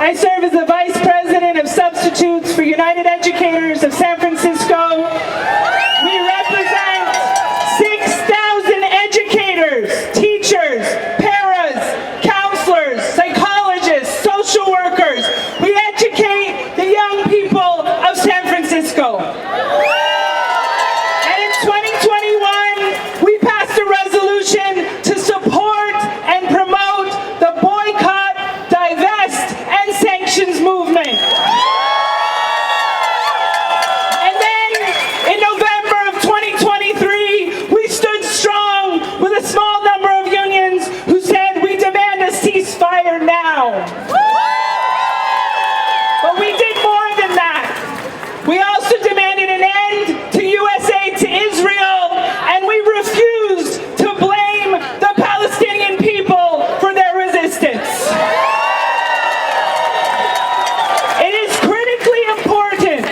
I serve as the Vice President of Substitutes for United Educators of San Francisco. We represent 6,000 educators, teachers, paras, counselors, psychologists, social workers. We educate the young people of San Francisco. And in 2021, we passed a resolution to support and promote the boycott, divest, and sanctions movement. And then in November of 2023, we stood strong with a small number of unions who said we demand a ceasefire now. But we did more than that. We also demanded an end to U.S. aid to Israel, and we refused to blame the Palestinian people for their resistance. It is critically important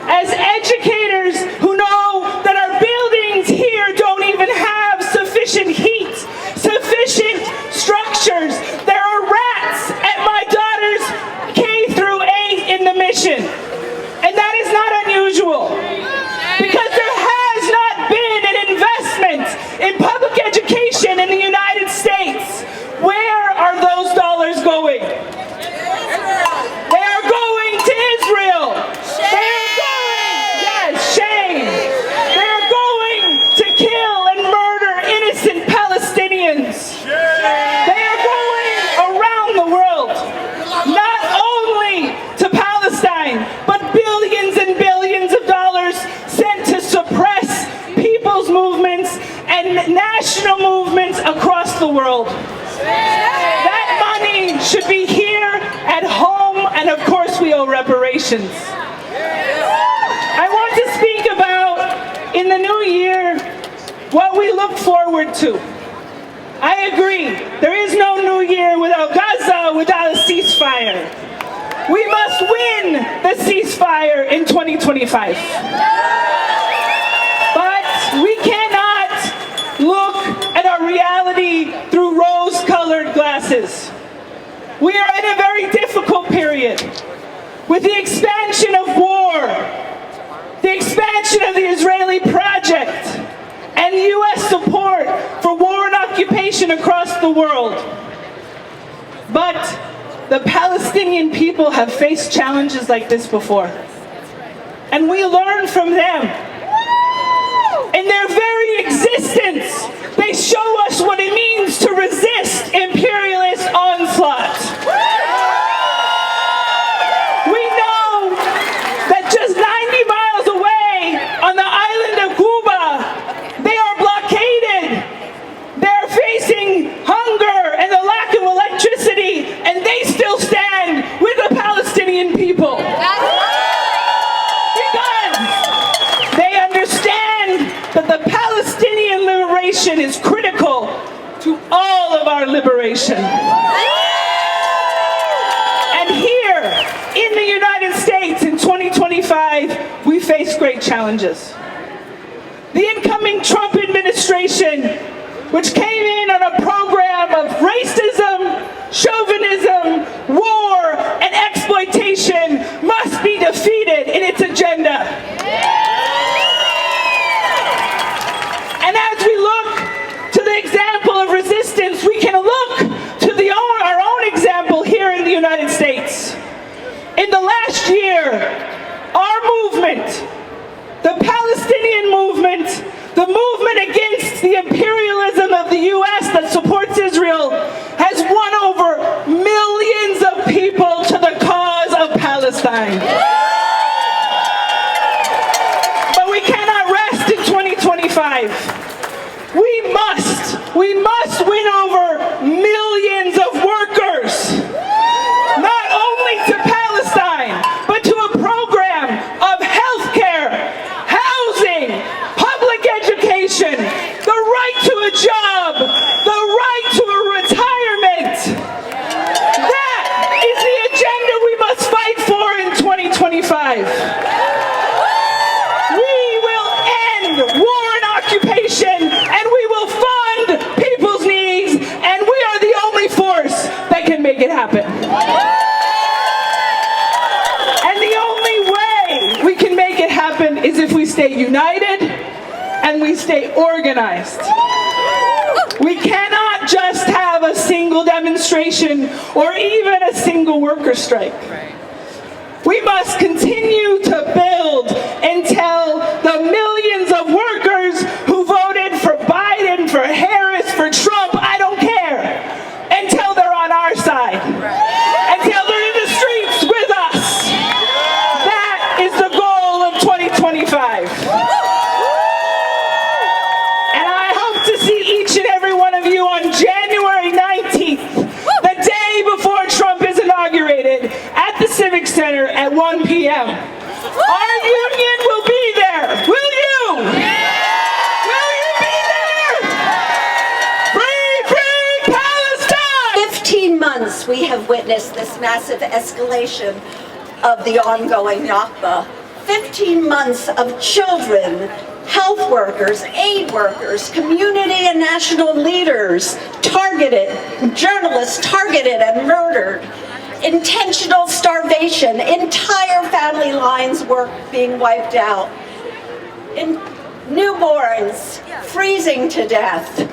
as educators who know that our buildings here don't even have sufficient heat, sufficient structures. There are rats at my daughter's K through 8 in the mission. And that is not unusual, because there has not been an investment in public education in the United States. Where are those dollars going? They are going to Israel. They are going, yes, shame. They are going to kill and murder innocent Palestinians. They are going around the world, not only to Palestine, but billions and billions of dollars sent to suppress people's movements and national movements across the world. That money should be here at home, and of course we owe reparations. I want to speak about, in the new year, what we look forward to. I agree, there is no new year without Gaza, without a ceasefire. We must win the ceasefire in 2025. But we cannot look at our reality through rose-colored glasses. We are in a very difficult period with the expansion of war, the expansion of the Israeli project, and U.S. support for war and occupation across the world. But the Palestinian people have faced challenges like this before. And we learn from them. In their very existence, they show us what it means to resist imperialist onslaught. We know that just 90 miles away on the island of Cuba, they are blockaded. They're facing hunger and the lack of electricity, and they still stand with the Palestinian people. Because they understand that the Palestinian liberation is critical to all of our liberation. And here in the United States in 2025, we face great challenges. The incoming Trump administration, which came in on a program of racism, chauvinism, war, and exploitation, must be defeated in its agenda. And as we look to the example of resistance, we can look to our own example here in the United States. In the last year, our movement, the Palestinian movement, the movement against the imperialism of the U.S. that supports Israel, has won over millions of people to the cause of Palestine. But we cannot rest in 2025. We must win over millions of workers, not only to Palestine, but to a program of healthcare, housing, public education, the right to a job, the right to a retirement. That is the agenda we must fight for in 2025. We will end war and occupation, and we will fund people's needs, and we are the only force that can make it happen. happens if we stay united and we stay organized. We cannot just have a single demonstration or even a single worker strike. We must continue to build until the millions of workers who voted for Biden, for Harris, for Trump, I don't care, until they're on our side, until they're in the streets with us. That is the goal of 2025. And I hope to see each and every one of you on January 19th, the day before Trump is inaugurated, at the Civic Center at 1 p.m. Our union will be there. Will you? Will you be there? Free, free Palestine! 15 months we have witnessed this massive escalation of the ongoing Nakba. 15 months of children, health workers, aid workers, community and national leaders targeted, journalists targeted and murdered. Intentional starvation, entire family lines were being wiped out. Newborns freezing to death.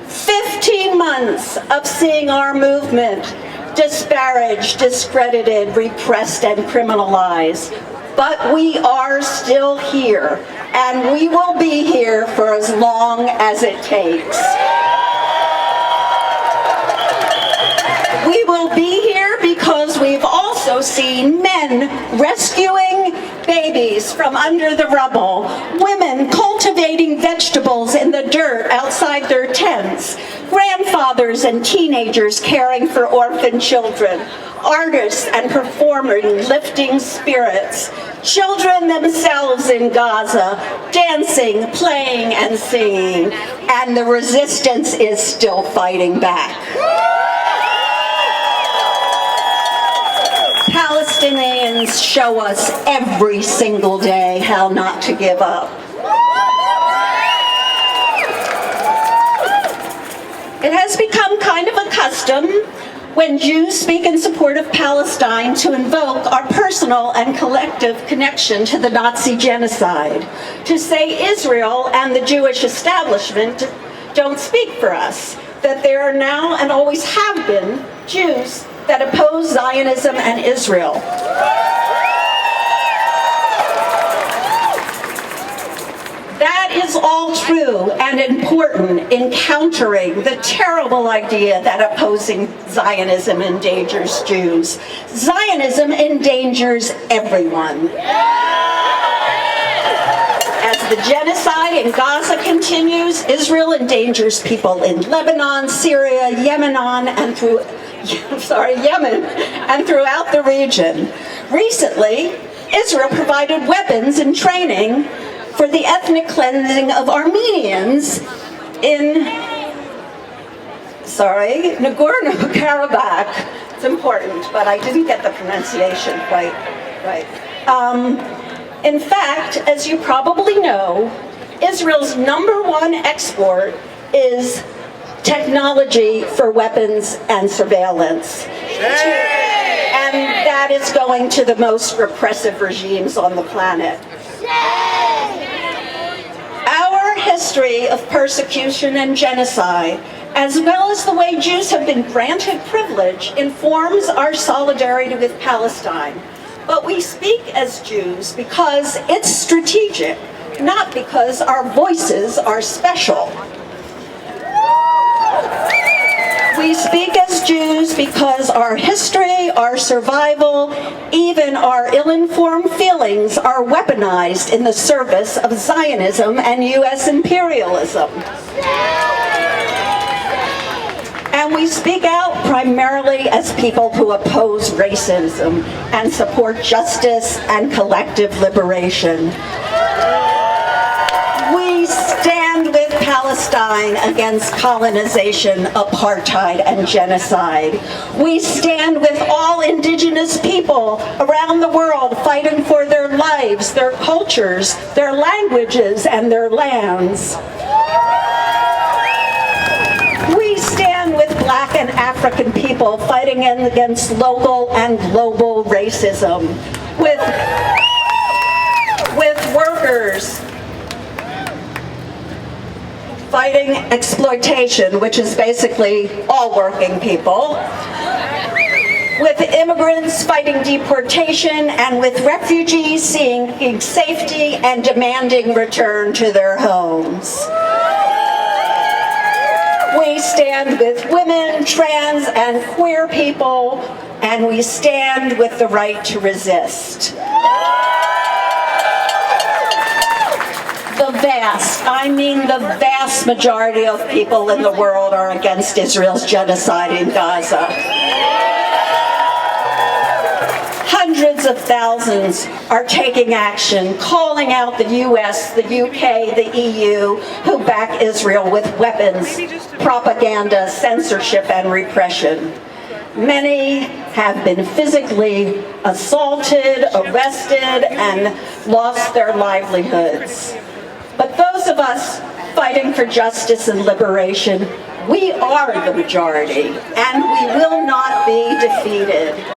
15 months of seeing our movement disparaged, discredited, repressed, and criminalized. But we are still here, and we will be here for as long as it takes. We will be here because we've also seen men rescuing babies from under the rubble, women cultivating vegetables in the dirt outside their tents, grandfathers and teenagers caring for orphan children, artists and performers lifting spirits, children themselves in Gaza dancing, playing, and singing, and the resistance is still fighting back. Palestinians show us every single day how not to give up. It has become kind of a custom when Jews speak in support of Palestine to invoke our personal and collective connection to the Nazi genocide, to say Israel and the Jewish establishment don't speak for us, that there are now and always have been Jews that oppose Zionism and Israel. That is all true and important in countering the terrible idea that opposing Zionism endangers Jews. Zionism endangers everyone. As the genocide in Gaza continues, Israel endangers people in Lebanon, Syria, Yemen, and throughout the region. Recently, Israel provided weapons and training for the ethnic cleansing of Armenians in, Nagorno-Karabakh. It's important, but I didn't get the pronunciation quite right. In fact, as you probably know, Israel's #1 export is technology for weapons and surveillance. And that is going to the most repressive regimes on the planet. Our history of persecution and genocide, as well as the way Jews have been granted privilege, informs our solidarity with Palestine. But we speak as Jews because it's strategic, not because our voices are special. We speak as Jews because our history, our survival, even our ill-informed feelings are weaponized in the service of Zionism and U.S. imperialism. And we speak out primarily as people who oppose racism and support justice and collective liberation. We stand with Palestine against colonization, apartheid, and genocide. We stand with all indigenous people around the world fighting for their lives, their cultures, their languages, and their lands. We stand with Black and African people fighting against local and global racism. With workers fighting exploitation, which is basically all working people, with immigrants fighting deportation, and with refugees seeking safety and demanding return to their homes. We stand with women, trans, and queer people, and we stand with the right to resist. The vast majority of people in the world are against Israel's genocide in Gaza. Hundreds of thousands are taking action, calling out the US, the UK, the EU, who back Israel with weapons, propaganda, censorship, and repression. Many have been physically assaulted, arrested, and lost their livelihoods. But those of us fighting for justice and liberation, we are the majority, and we will not be defeated.